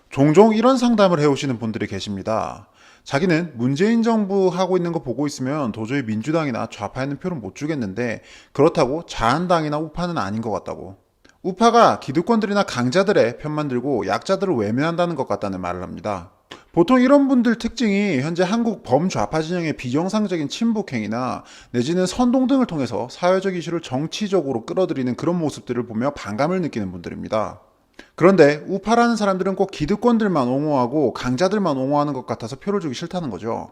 종종 이런 상담을 해오시는 분들이 계십니다. 자기는 문재인 정부 하고 있는 거 보고 있으면 도저히 민주당이나 좌파에는 표를 못 주겠는데 그렇다고 자한당이나 우파는 아닌 것 같다고. 우파가 기득권들이나 강자들의 편만 들고 약자들을 외면한다는 것 같다는 말을 합니다. 보통 이런 분들 특징이 현재 한국 범좌파 진영의 비정상적인 친북행위나 내지는 선동 등을 통해서 사회적 이슈를 정치적으로 끌어들이는 그런 모습들을 보며 반감을 느끼는 분들입니다. 그런데 우파라는 사람들은 꼭 기득권들만 옹호하고 강자들만 옹호하는 것 같아서 표를 주기 싫다는 거죠.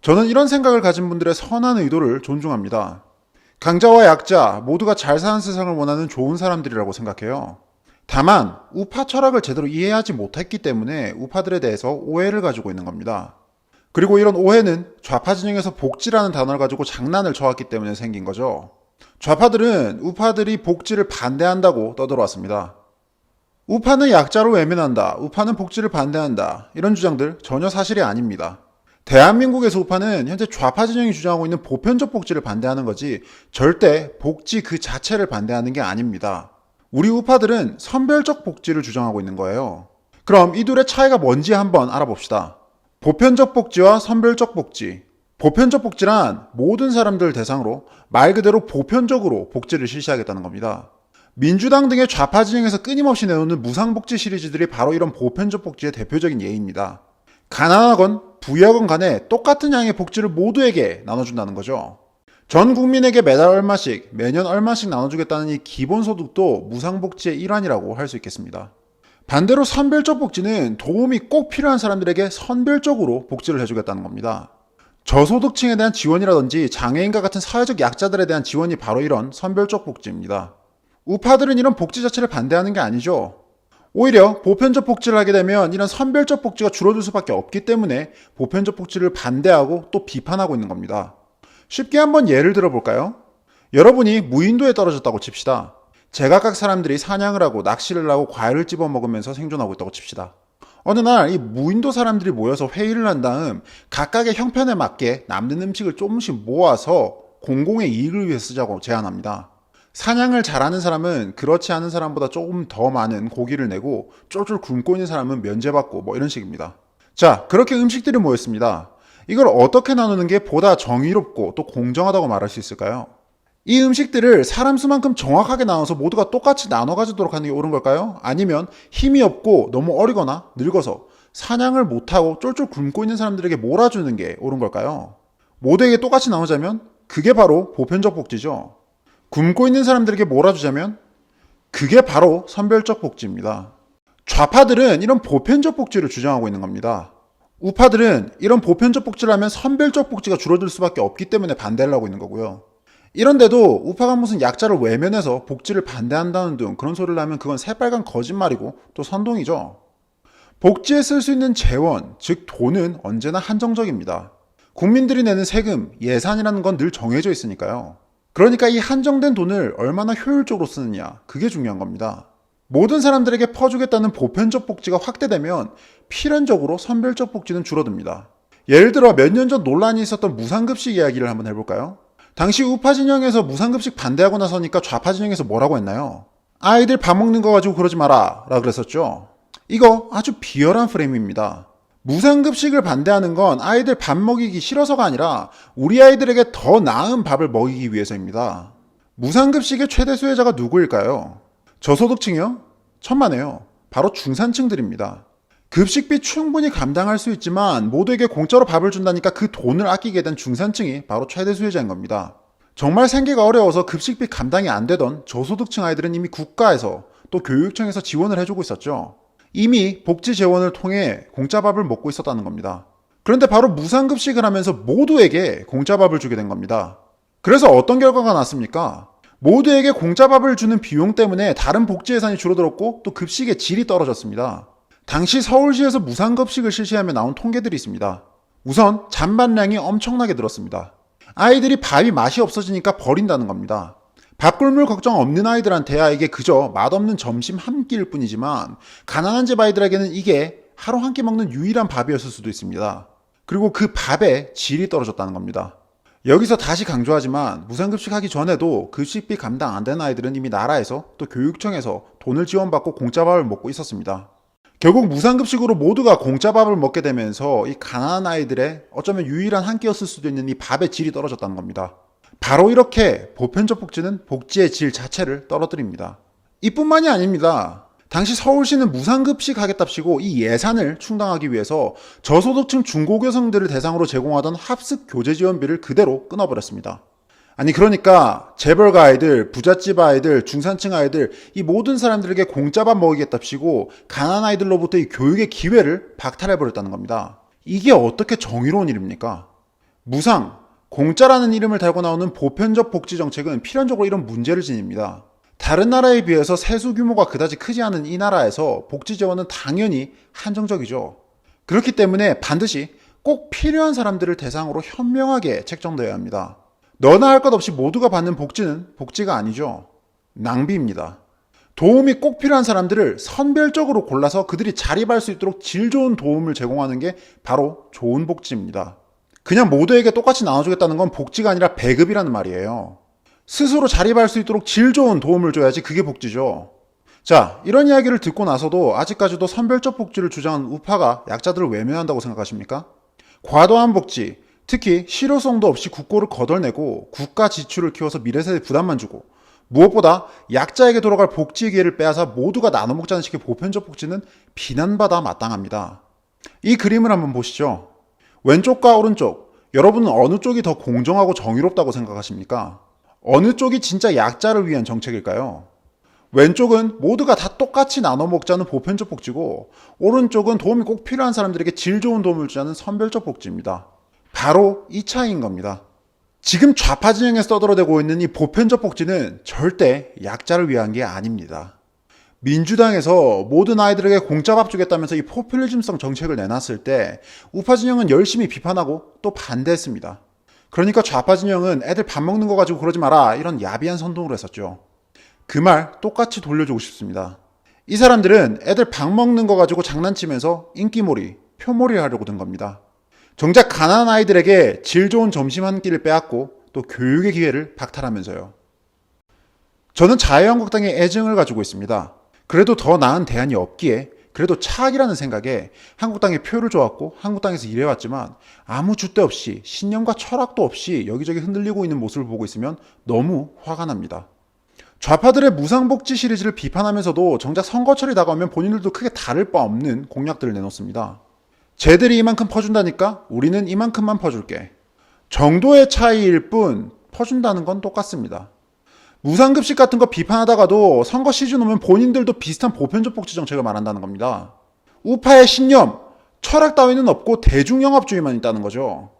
저는 이런 생각을 가진 분들의 선한 의도를 존중합니다. 강자와 약자 모두가 잘 사는 세상을 원하는 좋은 사람들이라고 생각해요. 다만 우파 철학을 제대로 이해하지 못했기 때문에 우파들에 대해서 오해를 가지고 있는 겁니다. 그리고 이런 오해는 좌파 진영에서 복지라는 단어를 가지고 장난을 쳐왔기 때문에 생긴 거죠. 좌파들은 우파들이 복지를 반대한다고 떠들어왔습니다. 우파는 약자로 외면한다. 우파는 복지를 반대한다. 이런 주장들 전혀 사실이 아닙니다. 대한민국에서 우파는 현재 좌파 진영이 주장하고 있는 보편적 복지를 반대하는 거지 절대 복지 그 자체를 반대하는 게 아닙니다. 우리 우파들은 선별적 복지를 주장하고 있는 거예요. 그럼 이 둘의 차이가 뭔지 한번 알아봅시다. 보편적 복지와 선별적 복지. 보편적 복지란 모든 사람들 대상으로 말 그대로 보편적으로 복지를 실시하겠다는 겁니다. 민주당 등의 좌파 진영에서 끊임없이 내놓는 무상복지 시리즈들이 바로 이런 보편적 복지의 대표적인 예입니다. 가난하건 부유하건 간에 똑같은 양의 복지를 모두에게 나눠준다는 거죠. 전 국민에게 매달 얼마씩, 매년 얼마씩 나눠주겠다는 이 기본소득도 무상복지의 일환이라고 할 수 있겠습니다. 반대로 선별적 복지는 도움이 꼭 필요한 사람들에게 선별적으로 복지를 해주겠다는 겁니다. 저소득층에 대한 지원이라든지 장애인과 같은 사회적 약자들에 대한 지원이 바로 이런 선별적 복지입니다. 우파들은 이런 복지 자체를 반대하는 게 아니죠. 오히려 보편적 복지를 하게 되면 이런 선별적 복지가 줄어들 수밖에 없기 때문에 보편적 복지를 반대하고 또 비판하고 있는 겁니다. 쉽게 한번 예를 들어볼까요? 여러분이 무인도에 떨어졌다고 칩시다. 제각각 사람들이 사냥을 하고 낚시를 하고 과일을 집어 먹으면서 생존하고 있다고 칩시다. 어느 날 이 무인도 사람들이 모여서 회의를 한 다음 각각의 형편에 맞게 남는 음식을 조금씩 모아서 공공의 이익을 위해 쓰자고 제안합니다. 사냥을 잘하는 사람은 그렇지 않은 사람보다 조금 더 많은 고기를 내고 쫄쫄 굶고 있는 사람은 면제받고 뭐 이런 식입니다. 자, 그렇게 음식들이 모였습니다. 이걸 어떻게 나누는 게 보다 정의롭고 또 공정하다고 말할 수 있을까요? 이 음식들을 사람 수만큼 정확하게 나눠서 모두가 똑같이 나눠 가지도록 하는 게 옳은 걸까요? 아니면 힘이 없고 너무 어리거나 늙어서 사냥을 못하고 쫄쫄 굶고 있는 사람들에게 몰아주는 게 옳은 걸까요? 모두에게 똑같이 나누자면 그게 바로 보편적 복지죠. 굶고 있는 사람들에게 몰아주자면 그게 바로 선별적 복지입니다. 좌파들은 이런 보편적 복지를 주장하고 있는 겁니다. 우파들은 이런 보편적 복지를 하면 선별적 복지가 줄어들 수밖에 없기 때문에 반대를 하고 있는 거고요. 이런데도 우파가 무슨 약자를 외면해서 복지를 반대한다는 등 그런 소리를 하면 그건 새빨간 거짓말이고 또 선동이죠. 복지에 쓸 수 있는 재원, 즉 돈은 언제나 한정적입니다. 국민들이 내는 세금, 예산이라는 건 늘 정해져 있으니까요. 그러니까 이 한정된 돈을 얼마나 효율적으로 쓰느냐, 그게 중요한 겁니다. 모든 사람들에게 퍼주겠다는 보편적 복지가 확대되면 필연적으로 선별적 복지는 줄어듭니다. 예를 들어 몇 년 전 논란이 있었던 무상급식 이야기를 한번 해볼까요? 당시 우파 진영에서 무상급식 반대하고 나서니까 좌파 진영에서 뭐라고 했나요? 아이들 밥 먹는 거 가지고 그러지 마라 라고 그랬었죠. 이거 아주 비열한 프레임입니다. 무상급식을 반대하는 건 아이들 밥 먹이기 싫어서가 아니라 우리 아이들에게 더 나은 밥을 먹이기 위해서입니다. 무상급식의 최대 수혜자가 누구일까요? 저소득층이요? 천만에요. 바로 중산층들입니다. 급식비 충분히 감당할 수 있지만 모두에게 공짜로 밥을 준다니까 그 돈을 아끼게 된 중산층이 바로 최대 수혜자인 겁니다. 정말 생계가 어려워서 급식비 감당이 안 되던 저소득층 아이들은 이미 국가에서 또 교육청에서 지원을 해주고 있었죠. 이미 복지 재원을 통해 공짜밥을 먹고 있었다는 겁니다. 그런데 바로 무상급식을 하면서 모두에게 공짜밥을 주게 된 겁니다. 그래서 어떤 결과가 났습니까? 모두에게 공짜밥을 주는 비용 때문에 다른 복지 예산이 줄어들었고 또 급식의 질이 떨어졌습니다. 당시 서울시에서 무상급식을 실시하며 나온 통계들이 있습니다. 우선 잔반량이 엄청나게 늘었습니다. 아이들이 밥이 맛이 없어지니까 버린다는 겁니다. 밥 굶을 걱정 없는 아이들한테야 이게 그저 맛없는 점심 한 끼일 뿐이지만 가난한 집 아이들에게는 이게 하루 한 끼 먹는 유일한 밥이었을 수도 있습니다. 그리고 그 밥의 질이 떨어졌다는 겁니다. 여기서 다시 강조하지만 무상급식 하기 전에도 급식비 감당 안 되는 아이들은 이미 나라에서 또 교육청에서 돈을 지원받고 공짜밥을 먹고 있었습니다. 결국 무상급식으로 모두가 공짜 밥을 먹게 되면서 이 가난한 아이들의 어쩌면 유일한 한 끼였을 수도 있는 이 밥의 질이 떨어졌다는 겁니다. 바로 이렇게 보편적 복지는 복지의 질 자체를 떨어뜨립니다. 이뿐만이 아닙니다. 당시 서울시는 무상급식 하겠답시고 이 예산을 충당하기 위해서 저소득층 중고교생들을 대상으로 제공하던 합숙 교재 지원비를 그대로 끊어버렸습니다. 아니 그러니까 재벌가 아이들, 부잣집 아이들, 중산층 아이들 이 모든 사람들에게 공짜밥 먹이겠답시고 가난한 아이들로부터 이 교육의 기회를 박탈해버렸다는 겁니다. 이게 어떻게 정의로운 일입니까? 무상, 공짜라는 이름을 달고 나오는 보편적 복지 정책은 필연적으로 이런 문제를 지닙니다. 다른 나라에 비해서 세수 규모가 그다지 크지 않은 이 나라에서 복지 지원은 당연히 한정적이죠. 그렇기 때문에 반드시 꼭 필요한 사람들을 대상으로 현명하게 책정되어야 합니다. 너나 할 것 없이 모두가 받는 복지는 복지가 아니죠. 낭비입니다. 도움이 꼭 필요한 사람들을 선별적으로 골라서 그들이 자립할 수 있도록 질 좋은 도움을 제공하는 게 바로 좋은 복지입니다. 그냥 모두에게 똑같이 나눠주겠다는 건 복지가 아니라 배급이라는 말이에요. 스스로 자립할 수 있도록 질 좋은 도움을 줘야지 그게 복지죠. 자, 이런 이야기를 듣고 나서도 아직까지도 선별적 복지를 주장하는 우파가 약자들을 외면한다고 생각하십니까? 과도한 복지, 특히 실효성도 없이 국고를 거덜내고 국가 지출을 키워서 미래세대 부담만 주고 무엇보다 약자에게 돌아갈 복지의 기회를 빼앗아 모두가 나눠 먹자는 식의 보편적 복지는 비난받아 마땅합니다. 이 그림을 한번 보시죠. 왼쪽과 오른쪽, 여러분은 어느 쪽이 더 공정하고 정의롭다고 생각하십니까? 어느 쪽이 진짜 약자를 위한 정책일까요? 왼쪽은 모두가 다 똑같이 나눠 먹자는 보편적 복지고 오른쪽은 도움이 꼭 필요한 사람들에게 질 좋은 도움을 주자는 선별적 복지입니다. 바로 이 차이인 겁니다. 지금 좌파 진영에서 떠들어대고 있는 이 보편적 복지는 절대 약자를 위한 게 아닙니다. 민주당에서 모든 아이들에게 공짜 밥 주겠다면서 이 포퓰리즘성 정책을 내놨을 때 우파 진영은 열심히 비판하고 또 반대했습니다. 그러니까 좌파 진영은 애들 밥 먹는 거 가지고 그러지 마라 이런 야비한 선동을 했었죠. 그 말 똑같이 돌려주고 싶습니다. 이 사람들은 애들 밥 먹는 거 가지고 장난치면서 인기몰이, 표몰이 하려고 든 겁니다. 정작 가난한 아이들에게 질 좋은 점심 한 끼를 빼앗고 또 교육의 기회를 박탈하면서요. 저는 자유한국당의 애증을 가지고 있습니다. 그래도 더 나은 대안이 없기에 그래도 차악이라는 생각에 한국당에 표를 줘왔고 한국당에서 일해왔지만 아무 줏대 없이 신념과 철학도 없이 여기저기 흔들리고 있는 모습을 보고 있으면 너무 화가 납니다. 좌파들의 무상복지 시리즈를 비판하면서도 정작 선거철이 다가오면 본인들도 크게 다를 바 없는 공약들을 내놓습니다. 쟤들이 이만큼 퍼준다니까 우리는 이만큼만 퍼줄게. 정도의 차이일 뿐 퍼준다는 건 똑같습니다. 무상급식 같은 거 비판하다가도 선거 시즌 오면 본인들도 비슷한 보편적 복지 정책을 말한다는 겁니다. 우파의 신념, 철학 따위는 없고 대중영업주의만 있다는 거죠.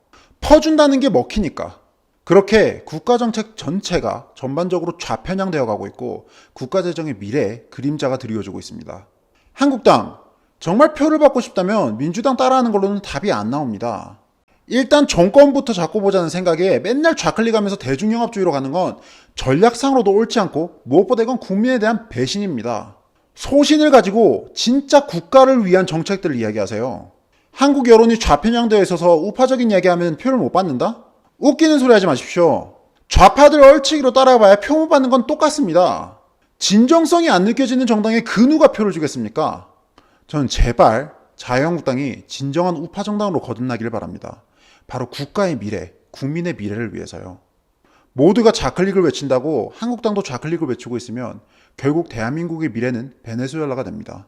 퍼준다는 게 먹히니까. 그렇게 국가정책 전체가 전반적으로 좌편향되어 가고 있고 국가재정의 미래에 그림자가 드리워지고 있습니다. 한국당, 정말 표를 받고 싶다면 민주당 따라하는 걸로는 답이 안 나옵니다. 일단 정권부터 잡고 보자는 생각에 맨날 좌클릭하면서 대중영업주의로 가는 건 전략상으로도 옳지 않고 무엇보다 이건 국민에 대한 배신입니다. 소신을 가지고 진짜 국가를 위한 정책들을 이야기하세요. 한국 여론이 좌편향되어 있어서 우파적인 이야기하면 표를 못 받는다? 웃기는 소리 하지 마십시오. 좌파들 얼치기로 따라가봐야 표 못 받는 건 똑같습니다. 진정성이 안 느껴지는 정당에 그 누가 표를 주겠습니까? 저는 제발 자유한국당이 진정한 우파 정당으로 거듭나기를 바랍니다. 바로 국가의 미래, 국민의 미래를 위해서요. 모두가 좌클릭을 외친다고 한국당도 좌클릭을 외치고 있으면 결국 대한민국의 미래는 베네수엘라가 됩니다.